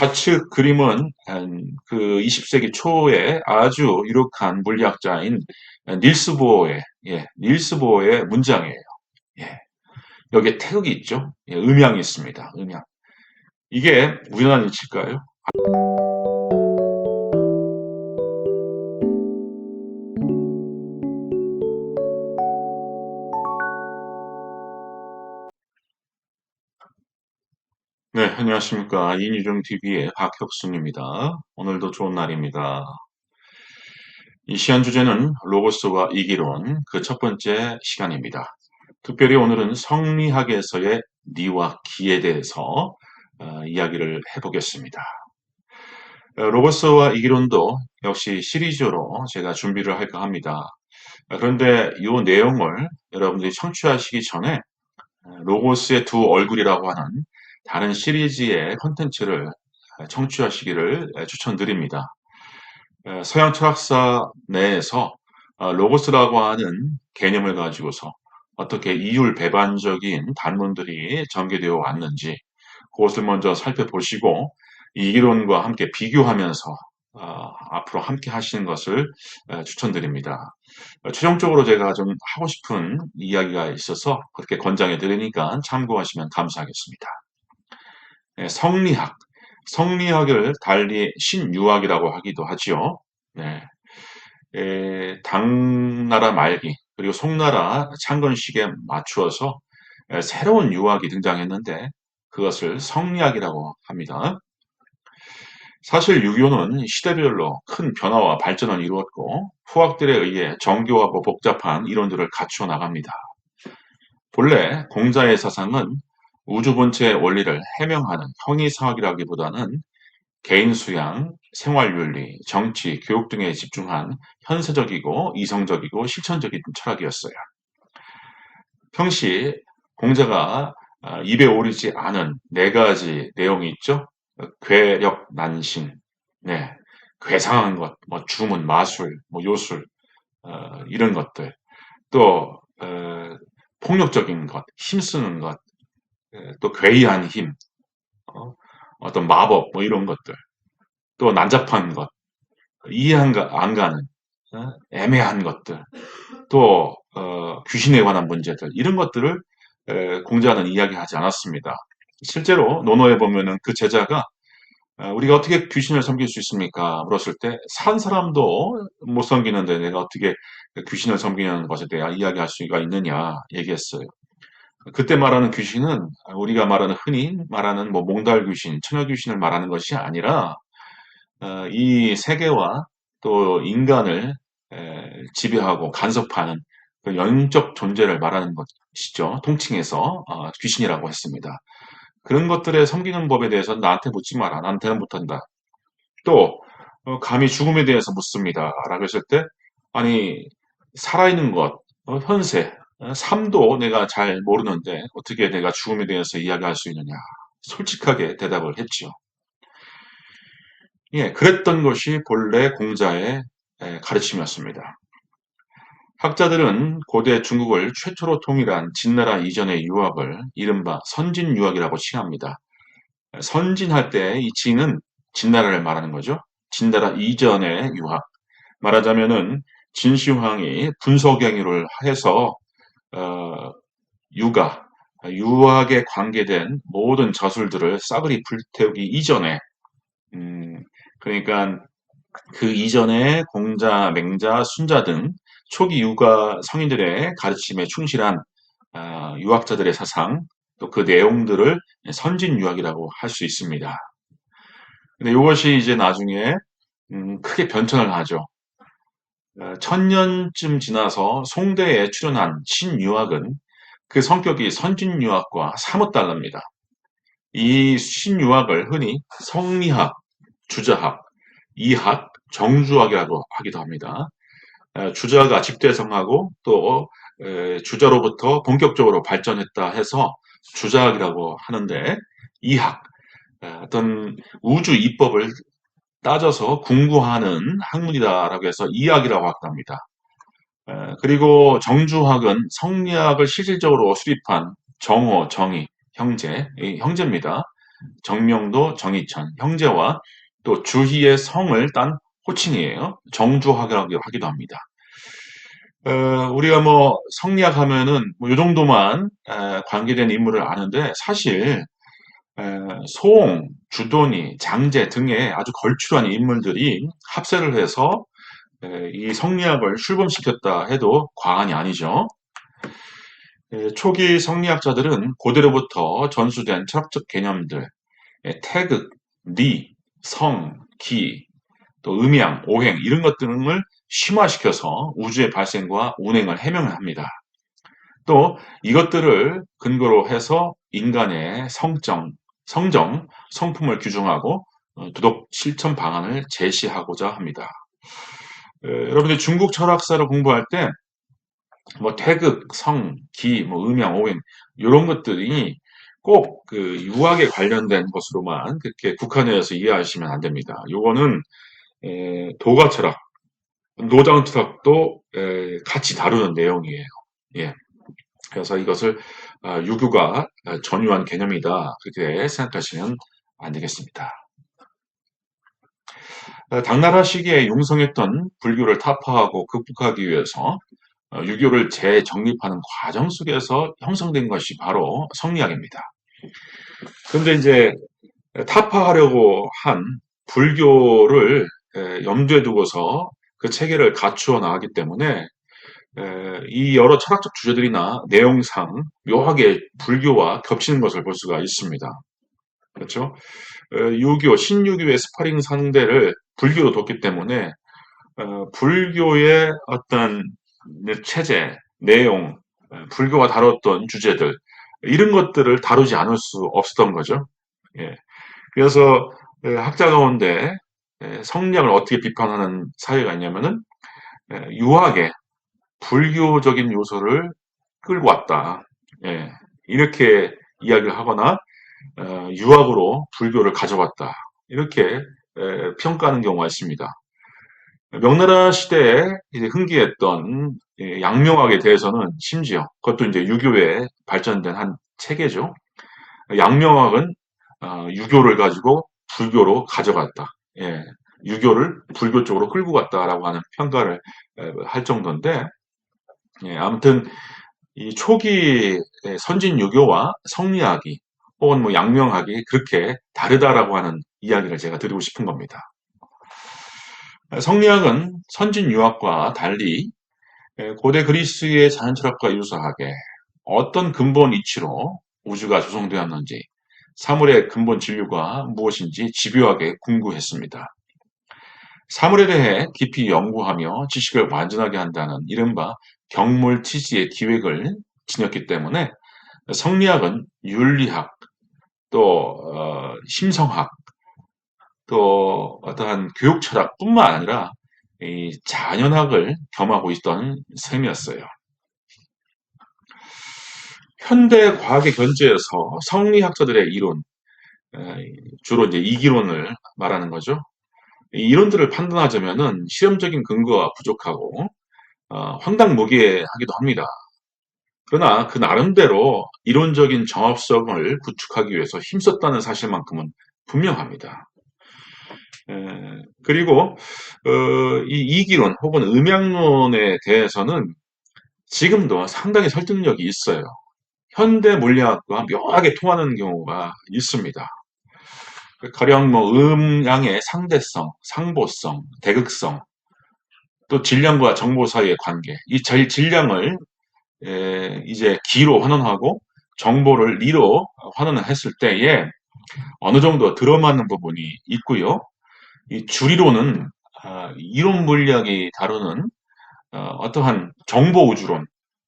좌측 그림은 그 20세기 초에 아주 유력한 물리학자인 닐스 보어의 문장이에요. 예. 여기에 태극이 있죠. 예, 음양이 있습니다. 음양. 이게 우연한 일치일까요? 네, 안녕하십니까. 이니중 TV의 박혁순입니다. 오늘도 좋은 날입니다. 이 시간 주제는 로고스와 이기론 그 첫 번째 시간입니다. 특별히 오늘은 성리학에서의 니와 기에 대해서 이야기를 해보겠습니다. 로고스와 이기론도 역시 시리즈로 제가 준비를 할까 합니다. 그런데 이 내용을 여러분들이 청취하시기 전에 로고스의 두 얼굴이라고 하는 다른 시리즈의 콘텐츠를 청취하시기를 추천드립니다. 서양 철학사 내에서 로고스라고 하는 개념을 가지고서 어떻게 이율 배반적인 반론들이 전개되어 왔는지 그것을 먼저 살펴보시고 이론과 함께 비교하면서 앞으로 함께 하시는 것을 추천드립니다. 최종적으로 제가 좀 하고 싶은 이야기가 있어서 그렇게 권장해 드리니까 참고하시면 감사하겠습니다. 성리학. 성리학을 달리 신유학이라고 하기도 하지요. 네. 당나라 말기 그리고 송나라 창건식에 맞추어서 새로운 유학이 등장했는데 그것을 성리학이라고 합니다. 사실 유교는 시대별로 큰 변화와 발전을 이루었고 후학들에 의해 정교하고 복잡한 이론들을 갖추어 나갑니다. 본래 공자의 사상은 우주 본체의 원리를 해명하는 형이상학이라기보다는 개인 수양, 생활 윤리, 정치, 교육 등에 집중한 현세적이고 이성적이고 실천적인 철학이었어요. 평시 공자가 입에 오르지 않은 네 가지 내용이 있죠. 괴력, 난신, 네, 괴상한 것, 뭐 주문, 마술, 뭐 요술, 이런 것들, 또 폭력적인 것, 힘쓰는 것, 또 괴이한 힘, 어떤 마법, 뭐 이런 것들, 또 난잡한 것, 안 가는 애매한 것들, 또 귀신에 관한 문제들 이런 것들을 공자는 이야기하지 않았습니다. 실제로 논어에 보면은 그 제자가 우리가 어떻게 귀신을 섬길 수 있습니까? 물었을 때 산 사람도 못 섬기는데 내가 어떻게 귀신을 섬기는 것에 대해 이야기할 수가 있느냐 얘기했어요. 그때 말하는 귀신은 우리가 말하는 흔히 말하는 뭐 몽달 귀신, 처녀 귀신을 말하는 것이 아니라 이 세계와 또 인간을 지배하고 간섭하는 그 영적 존재를 말하는 것이죠. 통칭해서 귀신이라고 했습니다. 그런 것들에 섬기는 법에 대해서는 나한테 묻지 마라. 나한테는 못한다. 또 감히 죽음에 대해서 묻습니다. 라고 했을 때 아니 살아있는 것, 현세, 삶도 내가 잘 모르는데 어떻게 내가 죽음에 대해서 이야기할 수 있느냐. 솔직하게 대답을 했지요. 예, 그랬던 것이 본래 공자의 가르침이었습니다. 학자들은 고대 중국을 최초로 통일한 진나라 이전의 유학을 이른바 선진유학이라고 칭합니다. 선진할 때 이 진은 진나라를 말하는 거죠. 진나라 이전의 유학. 말하자면은 진시황이 분서경유를 해서 어, 유가, 유학에 관계된 모든 저술들을 싸그리 불태우기 이전에 음, 그러니까 그 이전에 공자, 맹자, 순자 등 초기 유가 성인들의 가르침에 충실한 유학자들의 사상, 또 그 내용들을 선진유학이라고 할 수 있습니다. 근데 이것이 이제 나중에 크게 변천을 하죠. 천년쯤 지나서 송대에 출현한 신유학은 그 성격이 선진유학과 사뭇 다릅니다. 이 신유학을 흔히 성리학, 주자학, 이학, 정주학이라고 하기도 합니다. 주자가 직대성하고 또 주자로부터 본격적으로 발전했다 해서 주자학이라고 하는데 이학, 어떤 우주 이법을 따져서 궁구하는 학문이다라고 해서 이학이라고 합니다. 그리고 정주학은 성리학을 실질적으로 수립한 정호, 정의, 형제입니다. 정명도, 정의천, 형제와 또 주희의 성을 딴 호칭이에요. 정주하기도 하기도 합니다. 우리가 뭐 성리학 하면은 뭐요 정도만 관계된 인물을 아는데 사실 에, 소옹, 주돈이, 장제 등의 아주 걸출한 인물들이 합세를 해서 이 성리학을 출범시켰다 해도 과언이 아니죠. 초기 성리학자들은 고대로부터 전수된 철학적 개념들, 태극, 리, 성, 기, 또 음양, 오행 이런 것 등을 심화시켜서 우주의 발생과 운행을 해명합니다. 또 이것들을 근거로 해서 인간의 성정, 성품을 규정하고 도덕 실천 방안을 제시하고자 합니다. 여러분들 중국 철학사를 공부할 때 뭐 태극, 성, 기, 뭐 음양, 오행 이런 것들이 꼭 그 유학에 관련된 것으로만 그렇게 국한해서 이해하시면 안 됩니다. 요거는 도가 철학, 노장 철학도 같이 다루는 내용이에요. 예. 그래서 이것을 유교가 전유한 개념이다. 그렇게 생각하시면 안 되겠습니다. 당나라 시기에 융성했던 불교를 타파하고 극복하기 위해서 유교를 재정립하는 과정 속에서 형성된 것이 바로 성리학입니다. 그런데 이제 타파하려고 한 불교를 염두에 두고서 그 체계를 갖추어 나가기 때문에 이 여러 철학적 주제들이나 내용상 묘하게 불교와 겹치는 것을 볼 수가 있습니다. 그렇죠? 유교, 신유교의 스파링 상대를 불교로 뒀기 때문에 불교의 어떤 체제, 내용, 불교가 다뤘던 주제들 이런 것들을 다루지 않을 수 없었던 거죠. 예. 그래서 학자 가운데 성리학을 어떻게 비판하는 사회가 있냐면은 유학에 불교적인 요소를 끌고 왔다. 예. 이렇게 이야기를 하거나 유학으로 불교를 가져왔다. 이렇게 평가하는 경우가 있습니다. 명나라 시대에 이제 흥기했던 양명학에 대해서는 심지어 그것도 이제 유교에 발전된 한 체계죠. 양명학은 유교를 가지고 불교로 가져갔다. 예, 유교를 불교 쪽으로 끌고 갔다라고 하는 평가를 할 정도인데, 예, 아무튼 이 초기 선진 유교와 성리학이 혹은 뭐 양명학이 그렇게 다르다라고 하는 이야기를 제가 드리고 싶은 겁니다. 성리학은 선진 유학과 달리 고대 그리스의 자연철학과 유사하게 어떤 근본 이치로 우주가 조성되었는지, 사물의 근본 진류가 무엇인지 집요하게 궁구했습니다. 사물에 대해 깊이 연구하며 지식을 완전하게 한다는 이른바 경물치지의 기획을 지녔기 때문에 성리학은 윤리학, 또 심성학, 또 어떠한 교육 철학뿐만 아니라 이 자연학을 겸하고 있던 셈이었어요. 현대 과학의 견지에서 성리학자들의 이론, 주로 이제 이기론을 말하는 거죠. 이 이론들을 판단하자면은 실험적인 근거가 부족하고 황당무계하기도 합니다. 그러나 그 나름대로 이론적인 정합성을 구축하기 위해서 힘썼다는 사실만큼은 분명합니다. 그리고 이 이기론 혹은 음양론에 대해서는 지금도 상당히 설득력이 있어요. 현대 물리학과 묘하게 통하는 경우가 있습니다. 가령 뭐 음양의 상대성, 상보성, 대극성, 또 질량과 정보 사이의 관계, 이 질량을 이제 기로 환원하고 정보를 리로 환원을 했을 때에 어느 정도 들어맞는 부분이 있고요. 이 주리로는 이론 물리학이 다루는 어떠한 정보 우주론,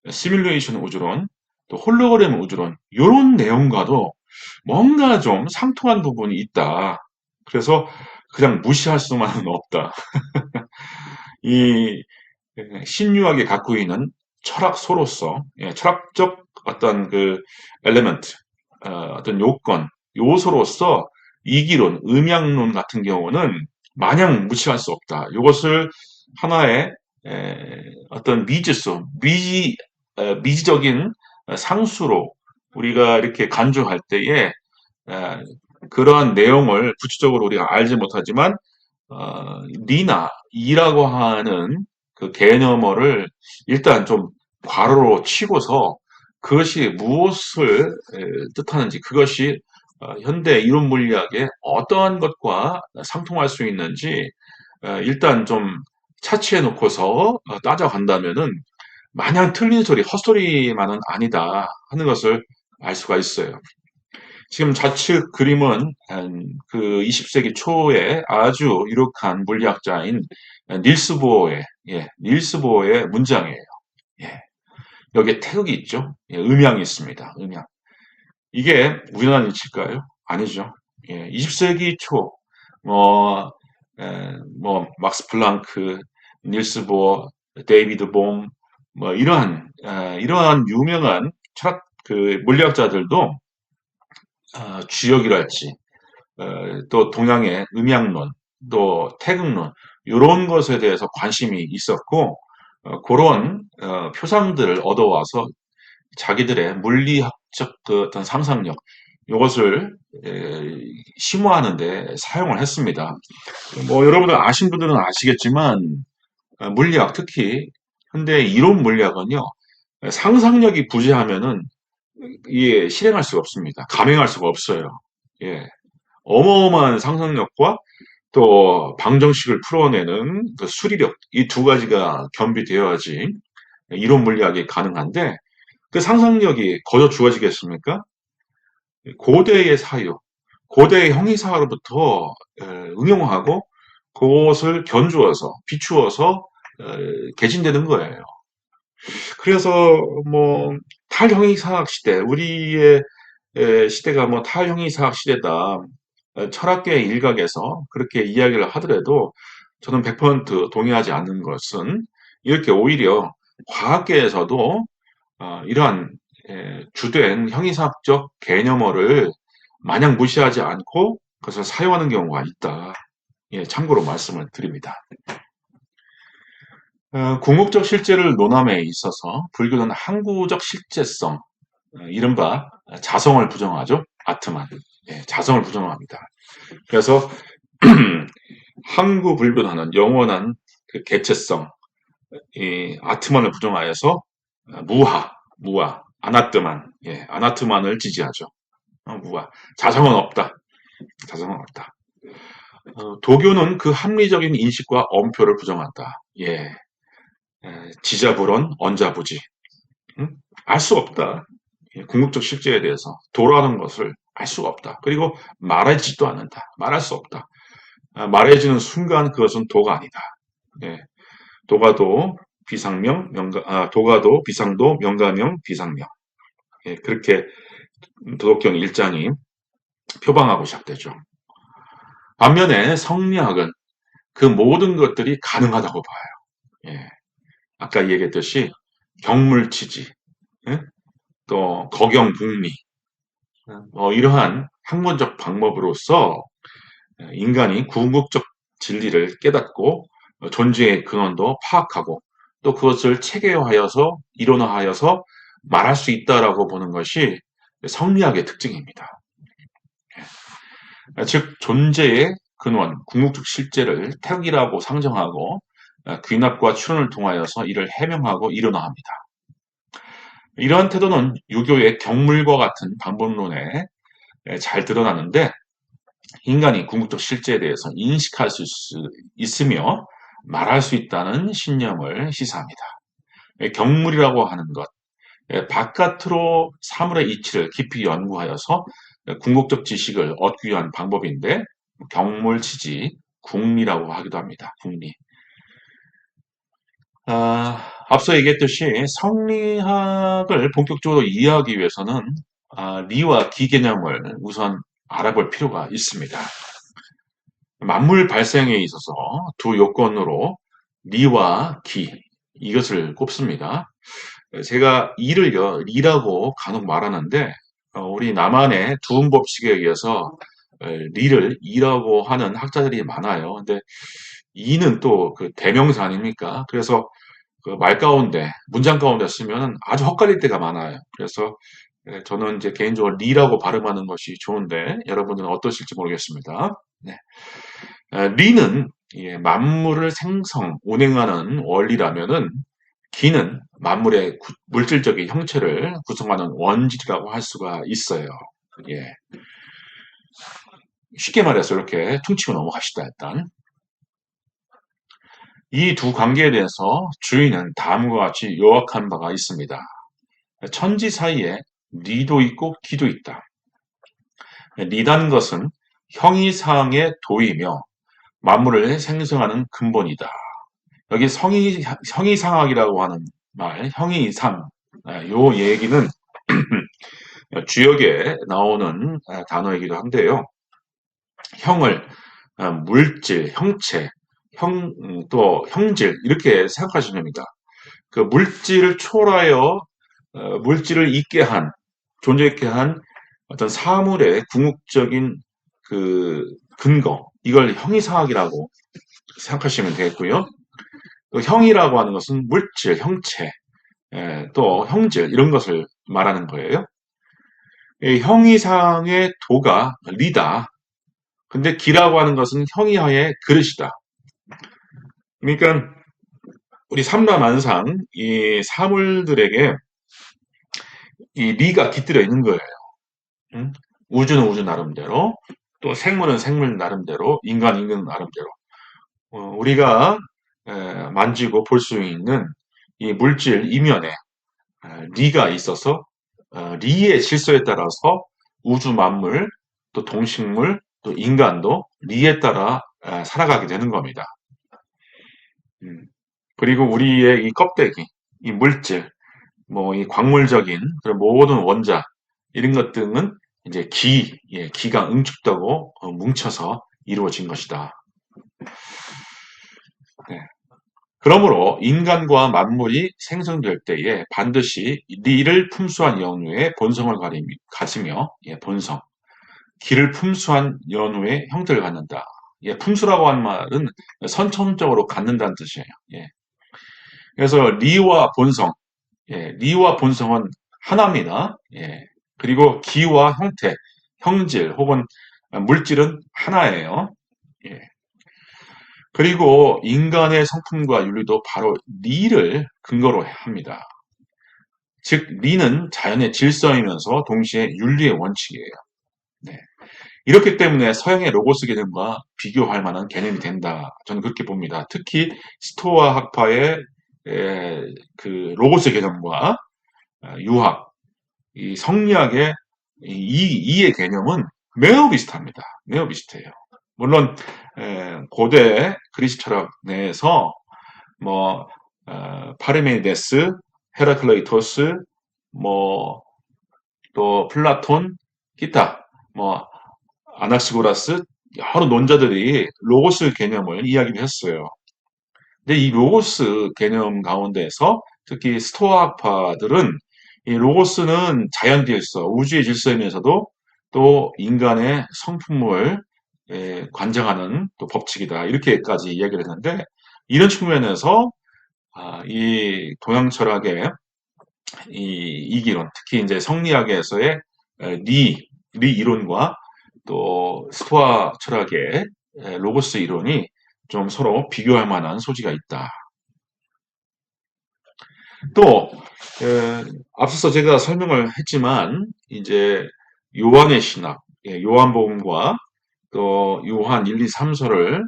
시뮬레이션 우주론, 또 홀로그램 우주론 이런 내용과도 뭔가 좀 상통한 부분이 있다. 그래서 그냥 무시할 수만은 없다. 이 신유학이 갖고 있는 철학소로서 철학적 어떤 그 엘레멘트, 어떤 요건, 요소로서 이기론, 음양론 같은 경우는 마냥 무시할 수 없다. 이것을 하나의 어떤 미지적인 상수로 우리가 이렇게 간주할 때에 그러한 내용을 구체적으로 우리가 알지 못하지만 리나 이라고 하는 그 개념어를 일단 좀 괄호로 치고서 그것이 무엇을 뜻하는지 그것이 현대 이론 물리학의 어떠한 것과 상통할 수 있는지 일단 좀 차치해 놓고서 따져간다면은 마냥 틀린 소리, 헛소리만은 아니다 하는 것을 알 수가 있어요. 지금 좌측 그림은 그 20세기 초에 아주 유력한 물리학자인 닐스 보어의 닐스 보어의 문장이에요. 예, 여기에 태극이 있죠. 예, 음양이 있습니다. 음양. 이게 우연한 일치일까요? 아니죠. 예, 20세기 초, 뭐, 막스 플랑크, 닐스 보어, 데이비드 봄, 이러한 유명한 철학, 그, 물리학자들도, 주역이랄지, 또 동양의 음양론, 또 태극론, 이런 것에 대해서 관심이 있었고, 그런, 표상들을 얻어와서 자기들의 물리학적 그 어떤 상상력, 이것을 심화하는 데 사용을 했습니다. 뭐 여러분들 아신 분들은 아시겠지만 물리학 특히 현대 이론 물리학은요 상상력이 부재하면은 이게 실행할 수가 없습니다. 감행할 수가 없어요. 예, 어마어마한 상상력과 또 방정식을 풀어내는 그 수리력 이 두 가지가 겸비되어야지 이론 물리학이 가능한데 그 상상력이 거저 주어지겠습니까? 고대의 사유, 고대의 형이사로부터 응용하고 그것을 견주어서 비추어서 개진되는 거예요. 그래서 뭐 탈형이사학 시대, 우리의 시대가 뭐 탈형이사학 시대다. 철학계의 일각에서 그렇게 이야기를 하더라도 저는 100% 동의하지 않는 것은 이렇게 오히려 과학계에서도 이러한 주된 형이상학적 개념어를 마냥 무시하지 않고 그것을 사용하는 경우가 있다. 예, 참고로 말씀을 드립니다. 궁극적 실제를 논함에 있어서 불교는 항구적 실제성, 이른바 자성을 부정하죠. 아트만. 예, 자성을 부정합니다. 그래서 항구 불변하는 영원한 그 개체성, 이 아트만을 부정하여서 무아, 아나뜨만, 예, 아나트만을 지지하죠. 무아, 자성은 없다. 자성은 없다. 도교는 그 합리적인 인식과 엄표를 부정한다. 예, 지자불언, 언자부지. 응? 알 수 없다. 예, 궁극적 실제에 대해서 도라는 것을 알 수가 없다. 그리고 말하지도 않는다. 말할 수 없다. 말해지는 순간 그것은 도가 아니다. 예, 도가도 비상명, 도가도 비상도, 명가명, 비상명. 예, 그렇게 도덕경 1장이 표방하고 시작되죠. 반면에 성리학은 그 모든 것들이 가능하다고 봐요. 예, 아까 얘기했듯이 경물치지, 예? 또 거경북리, 이러한 학문적 방법으로서 인간이 궁극적 진리를 깨닫고 존재의 근원도 파악하고 또 그것을 체계화하여서 이론화하여서 말할 수 있다라고 보는 것이 성리학의 특징입니다. 즉 존재의 근원, 궁극적 실제를 태극이라고 상정하고 귀납과 추론을 통하여서 이를 해명하고 이론화합니다. 이러한 태도는 유교의 경물과 같은 방법론에 잘 드러나는데 인간이 궁극적 실제에 대해서 인식할 수 있으며 말할 수 있다는 신념을 시사합니다. 경물이라고 하는 것, 바깥으로 사물의 이치를 깊이 연구하여서 궁극적 지식을 얻기 위한 방법인데 경물치지, 궁리라고 하기도 합니다. 궁리. 앞서 얘기했듯이 성리학을 본격적으로 이해하기 위해서는 리와 기 개념을 우선 알아볼 필요가 있습니다. 만물 발생에 있어서 두 요건으로 리와 기 이것을 꼽습니다. 제가 이를요 리라고 간혹 말하는데 우리 남한의 두음 법칙에 의해서 리를 이라고 하는 학자들이 많아요. 근데 이는 또 그 대명사 아닙니까? 그래서 그 말 가운데 문장 가운데 쓰면 아주 헛갈릴 때가 많아요. 그래서 저는 이제 개인적으로 리라고 발음하는 것이 좋은데 여러분은 어떠실지 모르겠습니다. 네. 리는 만물을 생성, 운행하는 원리라면은 기는 만물의 물질적인 형체를 구성하는 원질이라고 할 수가 있어요. 예. 쉽게 말해서 이렇게 퉁치고 넘어갑시다, 일단. 이 두 관계에 대해서 주인은 다음과 같이 요약한 바가 있습니다. 천지 사이에 리도 있고 기도 있다. 리다는 것은 형이상의 도이며 만물을 생성하는 근본이다. 여기 형이상학이라고 하는 말, 형이상, 요 얘기는 주역에 나오는 단어이기도 한데요. 형을 물질, 형체, 또 형질 이렇게 생각하시면 됩니다. 그 물질을 초월하여 물질을 있게 한, 존재있게 한 어떤 사물의 궁극적인 그 근거, 이걸 형이상학이라고 생각하시면 되겠고요. 또 형이라고 하는 것은 물질, 형체, 또 형질 이런 것을 말하는 거예요. 이 형이상의 도가 리다. 근데 기라고 하는 것은 형이하의 그릇이다. 그러니까 우리 삼라만상 이 사물들에게 이 리가 깃들여 있는 거예요. 응? 우주는 우주 나름대로, 또 생물은 생물 나름대로, 인간 나름대로. 우리가 만지고 볼 수 있는 이 물질 이면에 리가 있어서 리의 질서에 따라서 우주 만물, 또 동식물, 또 인간도 리에 따라 살아가게 되는 겁니다. 음. 그리고 우리의 이 껍데기, 이 물질, 뭐 이 광물적인 그런 모든 원자 이런 것들은 이제 기가 응축되고 뭉쳐서 이루어진 것이다. 네. 그러므로 인간과 만물이 생성될 때에 반드시 리를 품수한 연후의 본성을 가지며 본성, 기를 품수한 연후의 형태를 갖는다. 품수라고 하는 말은 선천적으로 갖는다는 뜻이에요. 그래서 리와 본성은 하나입니다. 그리고 기와 형태, 형질 혹은 물질은 하나예요. 예. 그리고 인간의 성품과 윤리도 바로 리를 근거로 합니다. 즉, 리는 자연의 질서이면서 동시에 윤리의 원칙이에요. 네. 이렇기 때문에 서양의 로고스 개념과 비교할 만한 개념이 된다. 저는 그렇게 봅니다. 특히 스토아 학파의 그 로고스 개념과 유학, 이 성리학의 이의 개념은 매우 비슷합니다. 매우 비슷해요. 물론 고대 그리스 철학 내에서 뭐 파르메니데스, 헤라클레이토스, 뭐 또 플라톤, 기타, 뭐 아나시고라스 여러 논자들이 로고스 개념을 이야기를 했어요. 근데 이 로고스 개념 가운데서 특히 스토아파들은 이 로고스는 자연 질서, 우주의 질서이면서도 또 인간의 성품을 관장하는 또 법칙이다. 이렇게까지 이야기를 했는데 이런 측면에서 이 동양 철학의 이 이기론, 특히 이제 성리학에서의 리 이론과 또 스토아 철학의 로고스 이론이 좀 서로 비교할 만한 소지가 있다. 또 앞서서 제가 설명을 했지만 이제 요한의 신학, 요한복음과 또 요한 1, 2, 3서를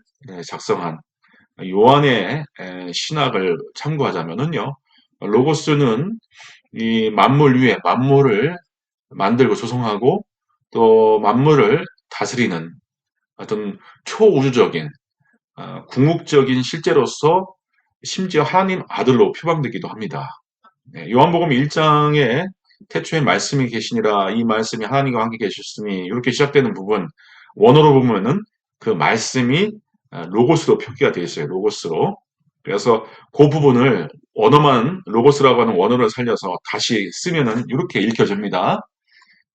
작성한 요한의 신학을 참고하자면은요. 로고스는 이 만물 위에 만물을 만들고 조성하고 또 만물을 다스리는 어떤 초우주적인 궁극적인 실제로서 심지어 하나님 아들로 표방되기도 합니다. 요한복음 1장에 태초에 말씀이 계시니라 이 말씀이 하나님과 함께 계셨으니 이렇게 시작되는 부분 원어로 보면은 그 말씀이 로고스로 표기가 되어 있어요. 로고스로. 그래서 그 부분을 원어만 로고스라고 하는 원어를 살려서 다시 쓰면은 이렇게 읽혀집니다.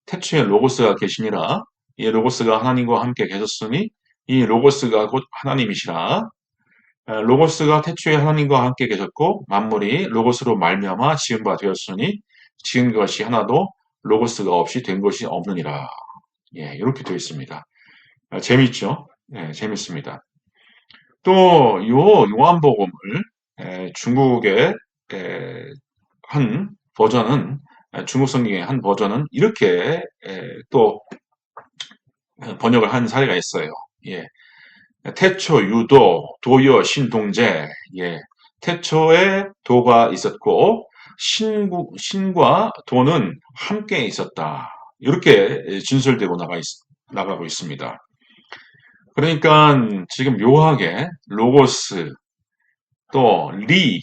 태초에 로고스가 계시니라 이 로고스가 하나님과 함께 계셨으니 이 로고스가 곧 하나님이시라. 로고스가 태초에 하나님과 함께 계셨고 만물이 로고스로 말미암아 지은 바 되었으니 지은 것이 하나도 로고스가 없이 된 것이 없느니라. 예, 이렇게 되어 있습니다. 재밌죠? 예, 재밌습니다. 또 요한복음을 중국의 한 버전은 중국 성경의 한 버전은 이렇게 또 번역을 한 사례가 있어요. 예. 태초 유도 도여 신동제. 예. 태초에 도가 있었고 신과 도는 함께 있었다. 이렇게 진술되고 나가고 있습니다. 그러니까 지금 묘하게 로고스 또 리,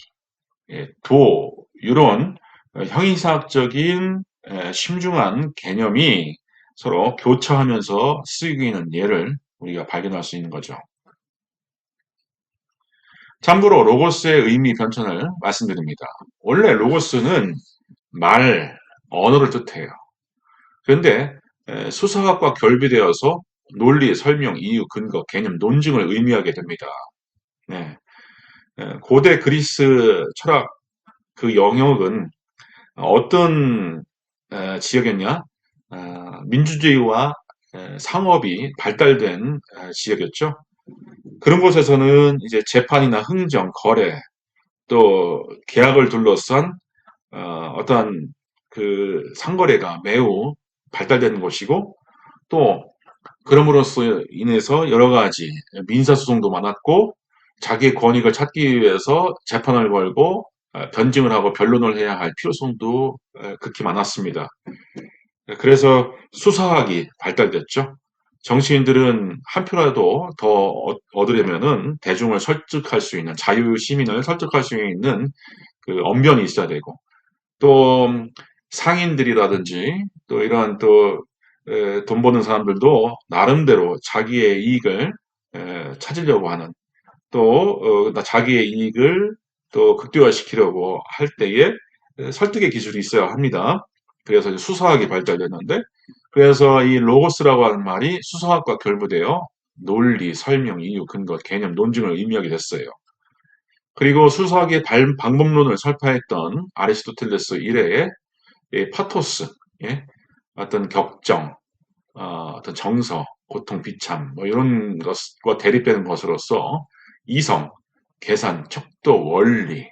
도 이런 형이사학적인 심중한 개념이 서로 교차하면서 쓰이고 있는 예를 우리가 발견할 수 있는 거죠. 참고로 로고스의 의미 변천을 말씀드립니다. 원래 로고스는 말, 언어를 뜻해요. 그런데 수사학과 결비되어서 논리, 설명, 이유, 근거, 개념, 논증을 의미하게 됩니다. 네. 고대 그리스 철학 그 영역은 어떤 지역이었냐? 민주주의와 상업이 발달된 지역이었죠. 그런 곳에서는 이제 재판이나 흥정, 거래, 또 계약을 둘러싼 어떠한 그 상거래가 매우 발달된 곳이고 또 그럼으로써 인해서 여러 가지 민사소송도 많았고 자기의 권익을 찾기 위해서 재판을 걸고 변증을 하고 변론을 해야 할 필요성도 극히 많았습니다. 그래서 수사학이 발달됐죠. 정치인들은 한 표라도 더 얻으려면은 대중을 설득할 수 있는 자유 시민을 설득할 수 있는 그 언변이 있어야 되고 또 상인들이라든지 또 이러한 또 돈 버는 사람들도 나름대로 자기의 이익을 찾으려고 하는 또 자기의 이익을 또 극대화시키려고 할 때에 설득의 기술이 있어야 합니다. 그래서 수사학이 발달됐는데 그래서 이 로고스라고 하는 말이 수사학과 결부되어 논리, 설명, 이유, 근거, 개념, 논증을 의미하게 됐어요. 그리고 수사학의 방법론을 설파했던 아리스토텔레스 이래의 파토스, 예? 어떤 격정, 어떤 정서, 고통, 비참, 뭐 이런 것과 대립되는 것으로서 이성, 계산, 척도, 원리,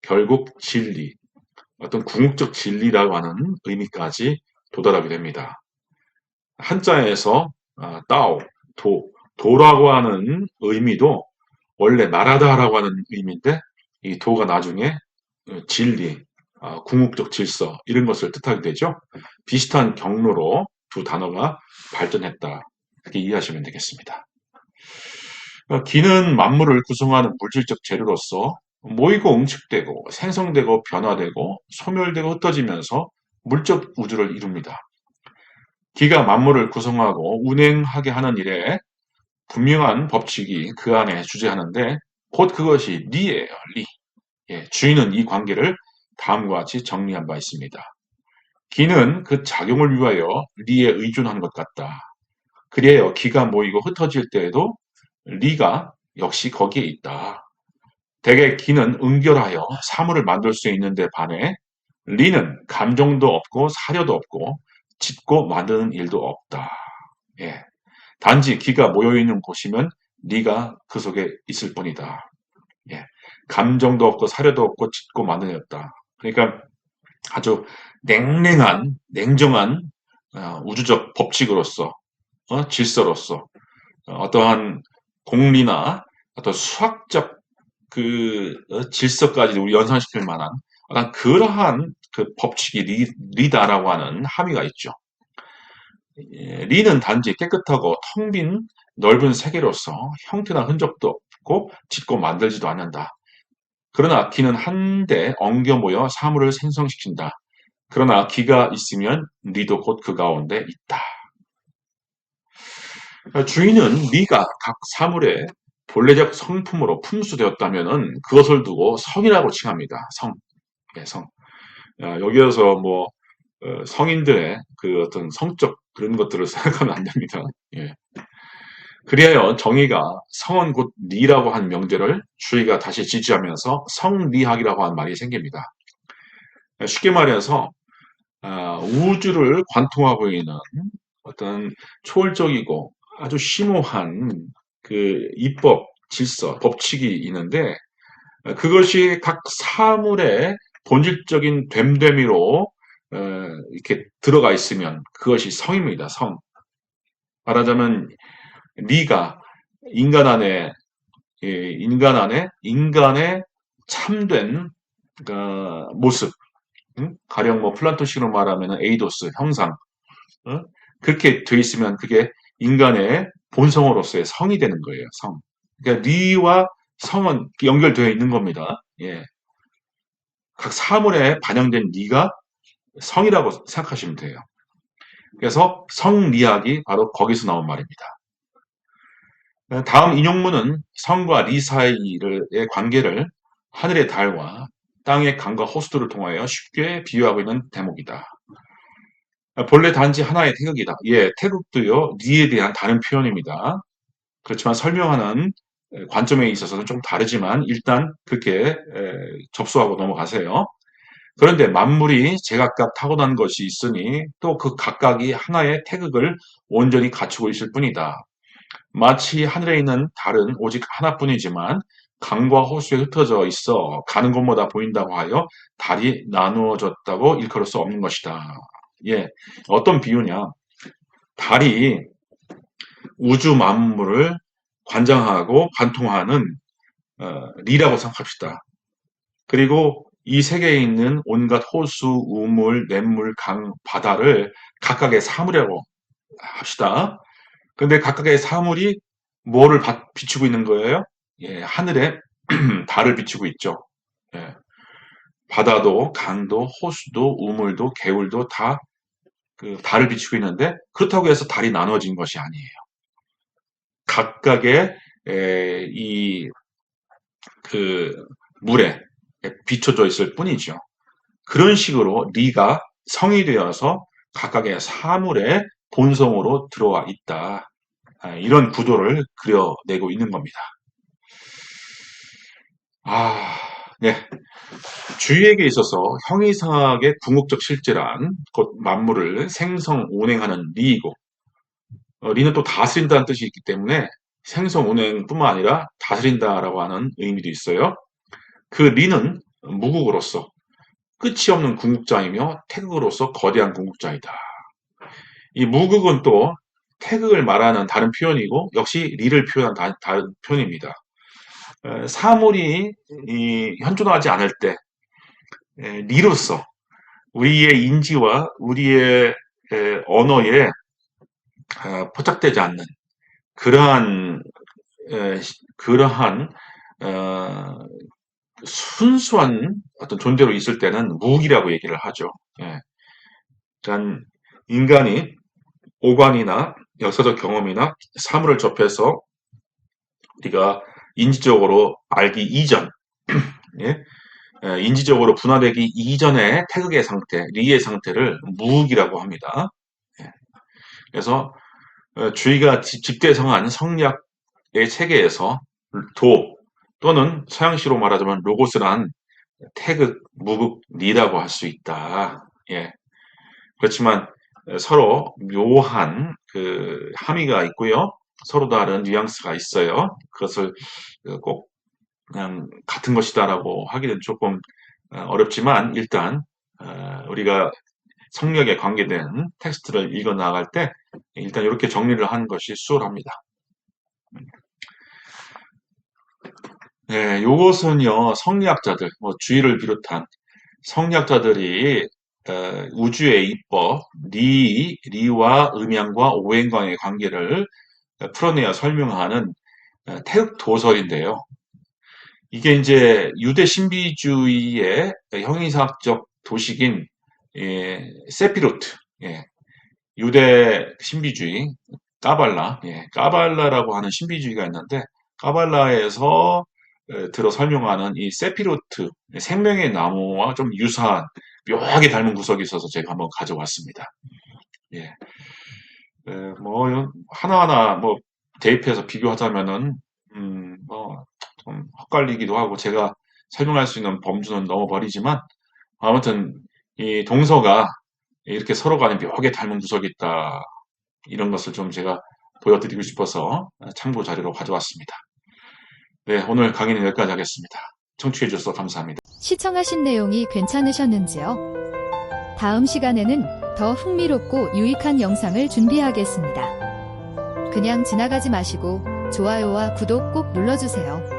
결국 진리, 어떤 궁극적 진리라고 하는 의미까지 도달하게 됩니다. 한자에서 따오, 도라고 하는 의미도 원래 나라다라고 하는 의미인데 이 도가 나중에 진리, 궁극적 질서 이런 것을 뜻하게 되죠. 비슷한 경로로 두 단어가 발전했다. 이렇게 이해하시면 되겠습니다. 기는 만물을 구성하는 물질적 재료로서 모이고 응축되고 생성되고 변화되고 소멸되고 흩어지면서 물적 우주를 이룹니다. 기가 만물을 구성하고 운행하게 하는 일에 분명한 법칙이 그 안에 주재하는데 곧 그것이 리예요. 리. 예, 주인은 이 관계를 다음과 같이 정리한 바 있습니다. 기는 그 작용을 위하여 리에 의존하는 것 같다. 그리하여 기가 모이고 흩어질 때에도 리가 역시 거기에 있다. 대개 기는 응결하여 사물을 만들 수 있는데 반해 리는 감정도 없고 사려도 없고 짓고 만드는 일도 없다. 예. 단지 기가 모여있는 곳이면 리가 그 속에 있을 뿐이다. 예. 감정도 없고 사려도 없고 짓고 만드는 일 없다. 그러니까 아주 냉정한 우주적 법칙으로서 질서로서 어떠한 공리나 어떤 수학적 그 질서까지 우리 연상시킬 만한 어떤 그러한 그 법칙이 리다라고 하는 함의가 있죠. 리는 단지 깨끗하고 텅 빈 넓은 세계로서 형태나 흔적도 없고 짓고 만들지도 않는다. 그러나 기는 한데 엉겨 모여 사물을 생성시킨다. 그러나 기가 있으면 리도 곧 그 가운데 있다. 주인은 리가 각 사물의 본래적 성품으로 품수되었다면은 그것을 두고 성이라고 칭합니다. 성. 예, 성. 여기에서 뭐 성인들의 그 어떤 성적 그런 것들을 생각하면 안 됩니다. 예. 그리하여 정의가 성은 곧 리라고 한 명제를 주의가 다시 지지하면서 성리학이라고 한 말이 생깁니다. 쉽게 말해서 우주를 관통하고 있는 어떤 초월적이고 아주 심오한 그 입법, 질서, 법칙이 있는데 그것이 각 사물의 본질적인 됨됨이로 이렇게 들어가 있으면 그것이 성입니다. 성. 말하자면 네가 인간 안에 인간의 참된 모습, 응? 가령 뭐 플라톤식으로 말하면 에이도스 형상, 어? 그렇게 돼 있으면 그게 인간의 본성으로서의 성이 되는 거예요. 성. 그러니까 네와 성은 연결되어 있는 겁니다. 예. 각 사물에 반영된 네가 성이라고 생각하시면 돼요. 그래서 성리학이 바로 거기서 나온 말입니다. 다음 인용문은 성과 리 사이의 관계를 하늘의 달과 땅의 강과 호수들을 통하여 쉽게 비유하고 있는 대목이다. 본래 단지 하나의 태극이다. 예, 태극도요, 리에 대한 다른 표현입니다. 그렇지만 설명하는 관점에 있어서는 좀 다르지만 일단 그렇게 접수하고 넘어가세요. 그런데 만물이 제각각 타고난 것이 있으니 또 그 각각이 하나의 태극을 온전히 갖추고 있을 뿐이다. 마치 하늘에 있는 달은 오직 하나뿐이지만 강과 호수에 흩어져 있어 가는 곳마다 보인다고 하여 달이 나누어졌다고 일컬을 수 없는 것이다. 예, 어떤 비유냐? 달이 우주 만물을 관장하고 관통하는 리라고 생각합시다. 그리고 이 세계에 있는 온갖 호수, 우물, 냇물, 강, 바다를 각각의 사물이라고 합시다. 근데 각각의 사물이 뭐를 비추고 있는 거예요? 예, 하늘에 달을 비추고 있죠. 예, 바다도, 강도, 호수도, 우물도, 개울도 다 그 달을 비추고 있는데 그렇다고 해서 달이 나눠진 것이 아니에요. 각각의 이 그 물에 비춰져 있을 뿐이죠. 그런 식으로 리가 성이 되어서 각각의 사물의 본성으로 들어와 있다. 이런 구도를 그려내고 있는 겁니다. 아, 네. 주의에게 있어서 형이상학의 궁극적 실제란 곧 만물을 생성, 운행하는 리이고, 리는 또 다스린다는 뜻이 있기 때문에 생성, 운행뿐만 아니라 다스린다라고 하는 의미도 있어요. 그 리는 무국으로서 끝이 없는 궁극자이며 태극으로서 거대한 궁극자이다. 이 무극은 또 태극을 말하는 다른 표현이고 역시 리를 표현한 다른 표현입니다. 사물이 현존하지 않을 때 리로서 우리의 인지와 우리의 언어에 포착되지 않는 그러한 그러한 어, 순수한 어떤 존재로 있을 때는 무기라고 얘기를 하죠. 예. 그러니까 인간이 오관이나 역사적 경험이나 사물을 접해서 우리가 인지적으로 알기 이전, 예? 인지적으로 분화되기 이전의 태극의 상태, 리의 상태를 무극이라고 합니다. 예. 그래서 주의가 집대성한 성리학의 체계에서 도 또는 서양시로 말하자면 로고스란 태극, 무극, 리라고 할 수 있다. 예. 그렇지만 서로 묘한 그 함의가 있고요. 서로 다른 뉘앙스가 있어요. 그것을 꼭 그냥 같은 것이다라고 하기는 조금 어렵지만 일단 우리가 성역에 관계된 텍스트를 읽어 나갈 때 일단 이렇게 정리를 하는 것이 수월합니다. 네, 요것은요 성리학자들, 뭐 주의를 비롯한 성리학자들이 우주의 입법, 리와 음양과 오행강의 관계를 풀어내어 설명하는 태극 도설인데요. 이게 이제 유대 신비주의의 형이상학적 도식인 세피로트, 예, 유대 신비주의 까발라, 예, 까발라라고 하는 신비주의가 있는데 까발라에서 들어 설명하는 이 세피로트 생명의 나무와 좀 유사한 묘하게 닮은 구석이 있어서 제가 한번 가져왔습니다. 예, 뭐 하나하나 뭐 대입해서 비교하자면은 뭐 좀 헛갈리기도 하고 제가 설명할 수 있는 범주는 넘어버리지만 아무튼 이 동서가 이렇게 서로 간에 묘하게 닮은 구석이 있다. 이런 것을 좀 제가 보여드리고 싶어서 참고 자료로 가져왔습니다. 네, 오늘 강의는 여기까지 하겠습니다. 청취해 주셔서 감사합니다. 시청하신 내용이 괜찮으셨는지요? 다음 시간에는 더 흥미롭고 유익한 영상을 준비하겠습니다. 그냥 지나가지 마시고 좋아요와 구독 꼭 눌러주세요.